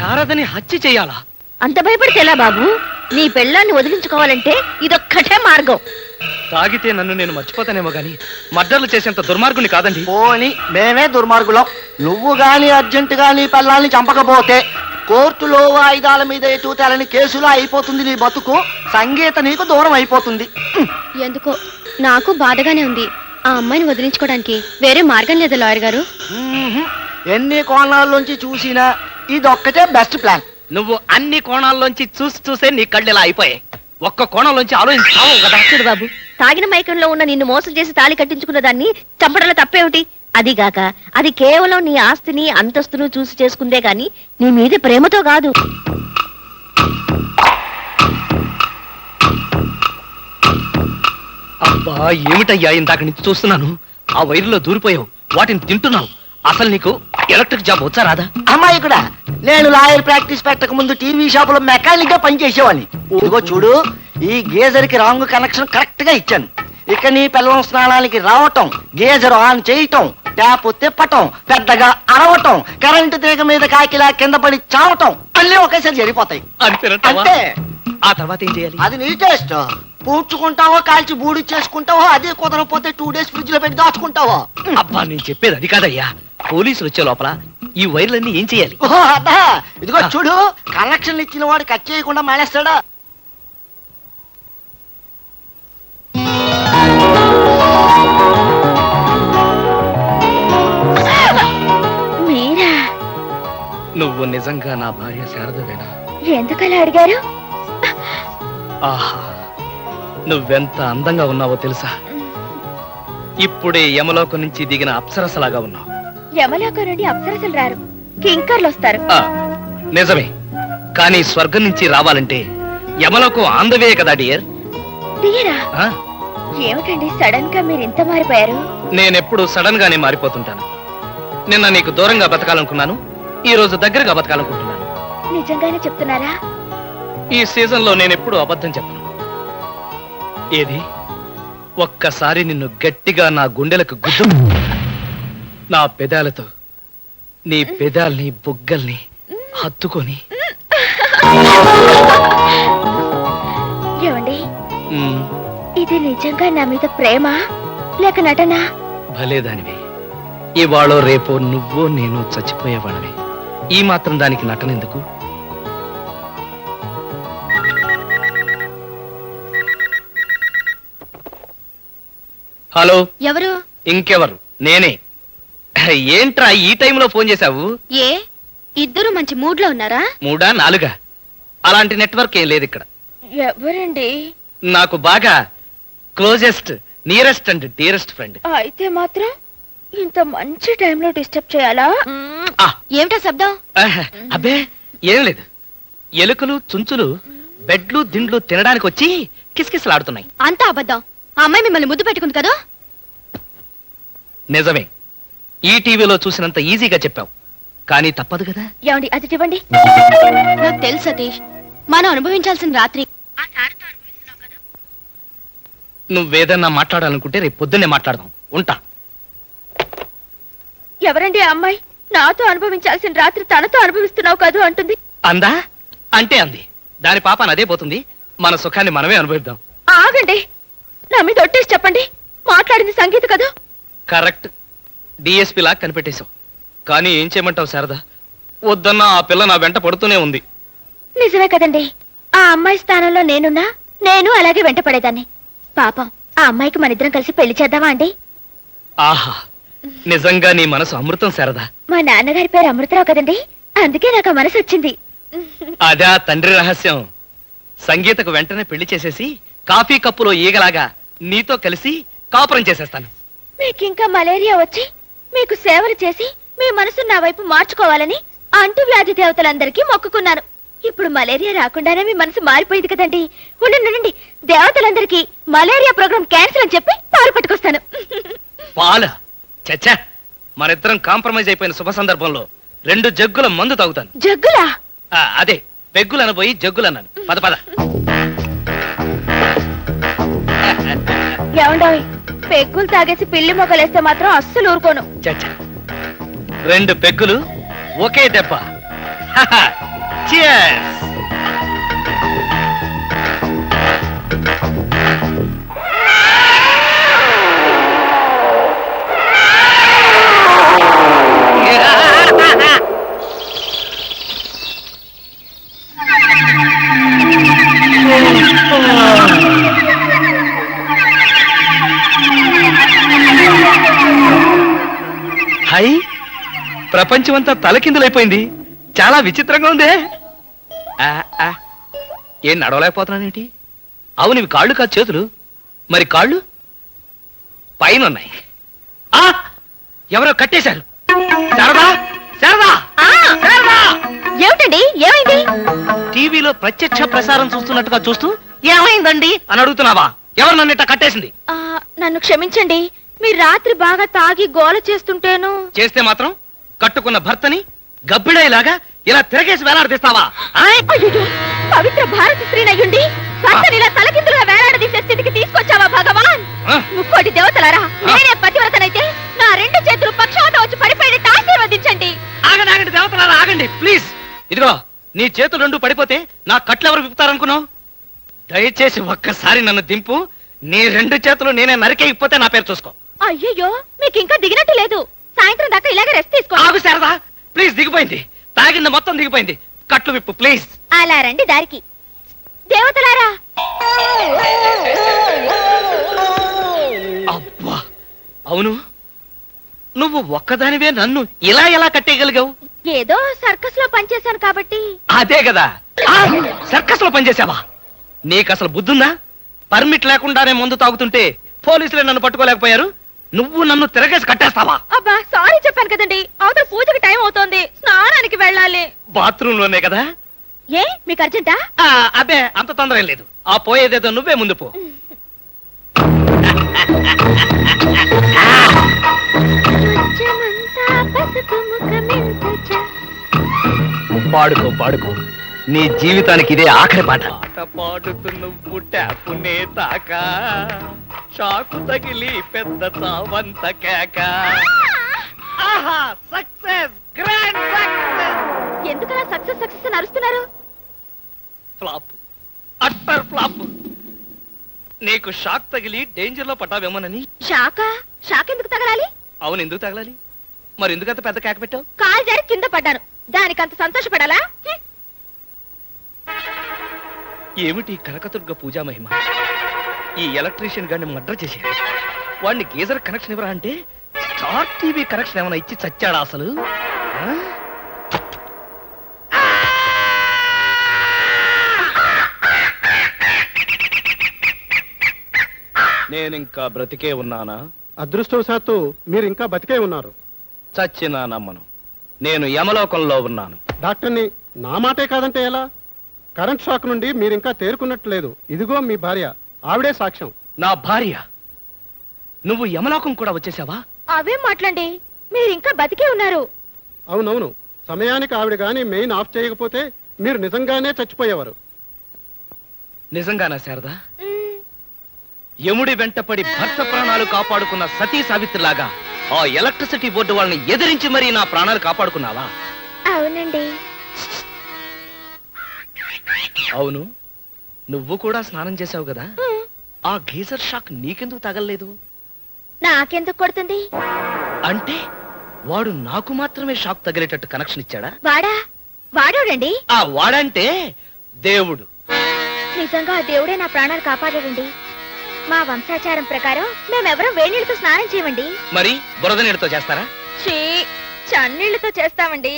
శారదని హత్య చేయాలా? అంత భయపడితే ఎలా బాబు? నీ పెళ్ళాన్ని వదిలించుకోవాలంటే ఇదొక్కటే మార్గం. తాగితే నన్ను నేను మర్చిపోతానేమో గాని మర్డర్లు చేసేంత దుర్మార్గుని కాదండి. పోని మేమే దుర్మార్గులం. నువ్వు గాని అర్జెంటుగా నీ పిల్లల్ని చంపకపోతే కోర్టులో వాయిదాల మీద చూతాలని కేసులో అయిపోతుంది నీ బతుకు. సంగీత నీకు దూరం అయిపోతుంది. ఎందుకో నాకు బాధగానే ఉంది. ఆ అమ్మాయిని వదిలించుకోవడానికి వేరే మార్గం లేదా లాయర్ గారు? ఎన్ని కోణాల్లోంచి చూసినా ఇదొక్కటే బెస్ట్ ప్లాన్. నువ్వు అన్ని కోణాల్లోంచి చూసే నీ కళ్ళు ఇలా అయిపోయాయి. ఒక్క కోణంలోంచి ఆలోచించావు కదా. చూడు బాబు, తాగిన మైకంలో ఉన్న నిన్ను మోసం చేసి తాళి కట్టించుకున్న దాన్ని చంపడంలో తప్పేమిటి? అదిగాక అది కేవలం నీ ఆస్తిని అంతస్తును చూసి చేసుకుందే గాని నీ మీద ప్రేమతో కాదు. అబ్బా ఏమిటయ్యా, ఇందాక నుంచి చూస్తున్నాను. ఆ వైర్లో దూరిపోయావు, వాటిని తింటున్నావు. అసలు నీకు ఎలక్ట్రిక్ జాబ్ వచ్చా రాదా? అమ్మాయి కూడా నేను లాయర్ ప్రాక్టీస్ పెట్టక ముందు టీవీ షాపులో మెకానిక్ గా పనిచేసేవాడిని. ఇదిగో చూడు, ఈ గేజర్ కి రాంగ్ కనెక్షన్ కరెక్ట్ గా ఇచ్చాను. ఇక నీ పిల్లల స్నానానికి రావటం, గేజర్ ఆన్ చేయటం, ట్యాప్ తిప్పటం, పెద్దగా అరవటం, కరెంటు తీగ మీద కాకిలా కింద పడి చావటం అన్నీ ఒకేసారి జరిగిపోతాయి. అంటే ఆ తర్వాత ఏం చేయాలి? అది నీ టేస్ట్. పూడ్చుకుంటావో కాల్చి బూడి చేసుకుంటావో, అదే కుదరకపోతే 2 days ఫ్రిడ్జ్ లో పెట్టి దాచుకుంటావో. అబ్బా నేను చెప్పేది అది కాదయ్యా. పోలీసులు వచ్చే లోపల ఈ వైర్లన్నీ ఏం చేయాలి? ఓహో అదా, ఇదిగో చూడు, కనెక్షన్ ఇచ్చిన వాడు కట్ చేయకుండా మానేస్తాడా? మీరా? నువ్వు నిజంగా నా భార్య శారదవేనా? ఎందుకలా అడిగారు? ఆహా, నువ్వెంత అందంగా ఉన్నావో తెలుసా? ఇప్పుడే యమలోకం నుంచి దిగిన అప్సరసలాగా ఉన్నావు. యమలోకం నుండి అప్సరసలు రారు, కింకర్లు వస్తారు. నిజమే, కానీ స్వర్గం నుంచి రావాలంటే యమలోకం ఆందవే కదా డియర్. డియరా? ఏమిటండి సడన్ గా మీరు ఇంత మారిపోయారు? నేనెప్పుడు సడన్ గానే మారిపోతుంటాను. నిన్న నీకు దూరంగా బతకాలనుకున్నాను, ఈ రోజు దగ్గరగా బతకాలనుకుంటున్నాను. నిజంగానే చెప్తున్నారా? ఈ సీజన్ లో నేనెప్పుడు అబద్ధం చెప్పను. ఏది, ఒక్కసారి నిన్ను గట్టిగా నా గుండెలకు గుద్దు, నా పెదాలతో నీ పెదాల్ని బుగ్గల్ని హత్తుకొని. ఏమండి, ఇది నిజంగా నా మీద ప్రేమ లేక నటనా? భలేదానివి. ఇవాళో రేపో నువ్వో నేను చచ్చిపోయేవాడివి. ఈ మాత్రం దానికి నటనెందుకు? హలో, ఎవరు? ఇంకెవరు, నేనే. ఏంట్రా ఈ టైంలో ఫోన్ చేశావు? ఏ ఇద్దరు మంచి మూడ్ లో ఉన్నారా? 3 4 అలాంటి నెట్వర్క్ ఏం లేదు ఇక్కడ. ఎవరండి? నాకు బాగా closest, nearest and dearest friend. అయితే మాత్రం ఇంత మంచి టైంలో డిస్టర్బ్ చేయాలా? ఏమిటా శబ్దం? అబ్బే ఏం లేదు, ఎలుకలు చుంచులు బెడ్లు దిండ్లు తినడానికి వచ్చి కిసకిసలాడుతున్నాయి. అంతా అబద్ధం. ఆ అమ్మాయి మిమ్మల్ని ముద్దు పెట్టుకుంది కదా? నిజమే, ఈ టీవీలో చూసినంత ఈజీగా చెప్పావు, కానీ తప్పదు కదా. ఏమండి అది ఇవ్వండి. నాకు తెలుసు సతీష్, మనం అనుభవించాల్సిన రాత్రి. నువ్వేదన్నా మాట్లాడాలనుకుంటే రేపు పొద్దున్నే మాట్లాడదాం. ఉంటా. ఎవరండి ఆ అమ్మాయి? నాతో అనుభవించాల్సిన రాత్రి తనతో అనుభవిస్తున్నావు కాదు అంటుంది. అందా? అంటే అంది. దాని పాపాన అదే పోతుంది. మన సుఖాన్ని మనమే అనుభవిద్దాం. ఆగండి, నా మీద ఒట్టేసి చెప్పండి, మాట్లాడింది సంగీత కదా? కరెక్ట్, డిఎస్పీ లాగా కనిపెట్టేశావు. కానీ ఏం చేయమంటావు శారదా, వద్దన్నా ఆ పిల్ల నా వెంట పడుతూనే ఉంది. నిజమే కదండి, ఆ అమ్మాయి స్థానంలో నేనున్నా నేను అలాగే వెంట పడేదాన్ని. పాపం ఆ అమ్మాయికి మనిద్దరం కలిసి పెళ్లి చేద్దామా అండి? ఆహా, నిజంగా నీ మనసు అమృతం శారదా. మా నాన్నగారి పేరు అమృతరావు కదండి, అందుకే నాకు ఆ మనసు వచ్చింది. అదా తండ్రి రహస్యం. సంగీతకు వెంటనే పెళ్లి చేసేసి కాఫీ కప్పులో ఈగలాగా నీతో కలిసి కాపురం చేసేస్తాను. మీకింకా మలేరియా వచ్చి మీకు సేవలు చేసి మీ మనసు నా వైపు మార్చుకోవాలని అంటు వ్యాధి దేవతలందరికీ మొక్కుకున్నాను. ఇప్పుడు మలేరియా రాకుండానే మీ మనసు మారిపోయింది కదండి. ఉండండి, దేవతలందరికీ మలేరియా ప్రోగ్రామ్ క్యాన్సిల్ అని చెప్పి పాలు పట్టుకొస్తాను. పాల చచ్చా, మనిద్దరం కాంప్రమైజ్ అయిపోయిన శుభ సందర్భంలో 2 జగ్గుల మందు తాగుతాను. జగ్గులా? అదే పెగ్గులను పోయి జగ్గులన్నాను. పద పద. ఏమండోయ్, పెగ్గులు తాగేసి పిల్లి మొగలేస్తే మాత్రం అస్సలు ఊరుకోను. చచ్చా, 2 పెగ్గులు ఒకే దెబ్బ. Cheers! హై, ప్రపంచమంతా తలకిందులైపోయింది. చాలా విచిత్రంగా ఉందే. ఏం నడవలేకపోతున్నానేంటి? అవును, ఇవి కాళ్ళు కాదు, చేతులు. మరి కాళ్ళు పైన ఉన్నాయి. ఎవరో కట్టేశారు. శారదా, శారదా, శారదా! ఏమిటండి, ఏమైంది? టీవీలో ప్రత్యక్ష ప్రసారం చూస్తున్నట్టుగా చూస్తూ ఏమైందండి అని అడుగుతున్నావా? ఎవరు నన్ను ఇట్లా కట్టేసింది? నన్ను క్షమించండి, మీరు రాత్రి బాగా తాగి గోల చేస్తుంటేను. చేస్తే మాత్రం కట్టుకున్న భర్తని గబ్బిడైలాగా ఇలా తిరగేసి వేలాడదీస్తావా? అయ్యో, పవిత్ర భారత స్త్రీనయ్యుండి భర్తని ఇలా తలకిందులుగా వేలాడదీసే స్థితికి తీసుకొచ్చావా భగవాన్? ముక్కోటి దేవతలారా, నేనే పతివ్రతనైతే నా రెండు చేతులు పక్షవాతం వచ్చి పడిపోయినట్టు ఆశీర్వదించండి. ఆగండి, ఆగండి దేవతలారా, ఆగండి ప్లీజ్. ఇదిగో, నీ చేతులు రెండు పడిపోతే నా కట్లెవరు విప్పుతారనుకున్నావు? దయచేసి ఒక్కసారి నన్ను దింపు. నీ రెండు చేతులు నేనే నరికేయకపోతే నా పేరు చూసుకో. అయ్యయ్యో, మీకు ఇంకా దిగినట్టు లేదు. సాయంత్రం దాకా ఇలాగే రెస్ట్ తీసుకో. ఆగు శారదా, ప్లీజ్. దిగిపోయింది, తాగింది మొత్తం దిగిపోయింది. కట్లు విప్పు ప్లీజ్. అలా రండి దారికి. దేవతలారా, అబ్బా, అవును, నువ్వు ఒక్కదానివే నన్ను ఇలా ఎలా కట్టేయగలిగావు? ఏదో సర్కస్ లో పనిచేశాను కాబట్టి. అదే కదా, సర్కస్ లో పనిచేసావా? నీకు అసలు బుద్ధుందా? పర్మిట్ లేకుండానే మందు తాగుతుంటే పోలీసులే నన్ను పట్టుకోలేకపోయారు. నువ్వు నన్ను తిరగేసి కట్టేస్తావా? అబ్బా, సారీ చెప్పాను కదండి. అవతల పూజకి టైం అవుతోంది, స్నానానికి వెళ్ళాలి. బాత్రూమ్ లోనే కదా. ఏ, మీకు అర్జెంటా? అబ్బే, అంత తొందర ఏం లేదు. ఆ పోయేదేదో నువ్వే ముందు పో. పాడుకో, పాడుకో. నీ జీవితానికి ఇదే ఆఖరి పాట. పాడుతూ నువ్వు ట్యాపునే తాక, షాకు తగిలి పెద్ద చావంత కేక. Success, grand success. ఎందుకలా సక్సెస్ సక్సెస్ అని అరుస్తున్నారు? Flop, utter flop. నీకు షాక్ తగిలి డేంజర్ లో పడ్డావేమోనని. షాక్ ఎందుకు తగలాలి? అవును, ఎందుకు తగలాలి? మరి ఎందుకంత పెద్ద కేక పెట్టావు? కాలు జారి కింద పడ్డాను, దానికంత సంతోషపడాలా? ఏమిటి కనకదుర్గ పూజా మహిమ? ఈ ఎలక్ట్రీషియన్ గారిని మర్డర్ చేసేది. వాడిని గీజర్ కనెక్షన్ ఇవ్వరా అంటే స్టార్ టీవీ కనెక్షన్ ఏమైనా ఇచ్చి చచ్చాడా అసలు? నేనింకా బ్రతికే ఉన్నానా? అదృష్టవశాత్తు మీరు ఇంకా బతికే ఉన్నారు. చచ్చినా నమ్మను. నేను యమలోకంలో ఉన్నాను. డాక్టర్ని నా మాటే కాదంటే ఎలా? కరెంట్ షాక్ నుండి మీరు ఇంకా తేరుకున్నట్లేదు. ఇదిగో మీ భార్య, ఆవిడే సాక్ష్యం. నా భార్య? నువ్వు యమలోకం కూడా వచ్చేసావా? అవేం మాట్లాడండి, మీరు ఇంకా బతికే ఉన్నారు. అవునవును, సమయానికి ఆవిడ గాని మెయిన్ ఆఫ్ చేయకపోతే మీరు నిజంగానే చచ్చిపోయేవారు. నిజంగానా శారదా? యముడి వెంటపడి భర్త ప్రాణాలు కాపాడుకున్న సతీ సావిత్రిలాగా ఆ ఎలక్ట్రిసిటీ బోర్డు వాళ్ళని ఎదిరించి మరీ నా ప్రాణాలు కాపాడుకున్నావా? అవునండి. అవును, నువ్వు కూడా స్నానం చేసావు కదా. ఆ గీజర్ షాక్ నీకెందుకు తగలలేదు? నాకెందుకు కొడుతుంది? అంటే వాడు నాకు మాత్రమే షాక్ తగిలేటట్టు కనెక్షన్ ఇచ్చాడా? వాడోడండి. ఆ వాడంటే దేవుడు. నిజంగా ఆ దేవుడే నా ప్రాణాలు కాపాడాడండి. మా వంశాచారం ప్రకారం మేమెవరూ వేణీళ్ళతో స్నానం చేయమండి. మరి బురద నీళ్ళతో చేస్తారా? చన్నీళ్లతో చేస్తామండి.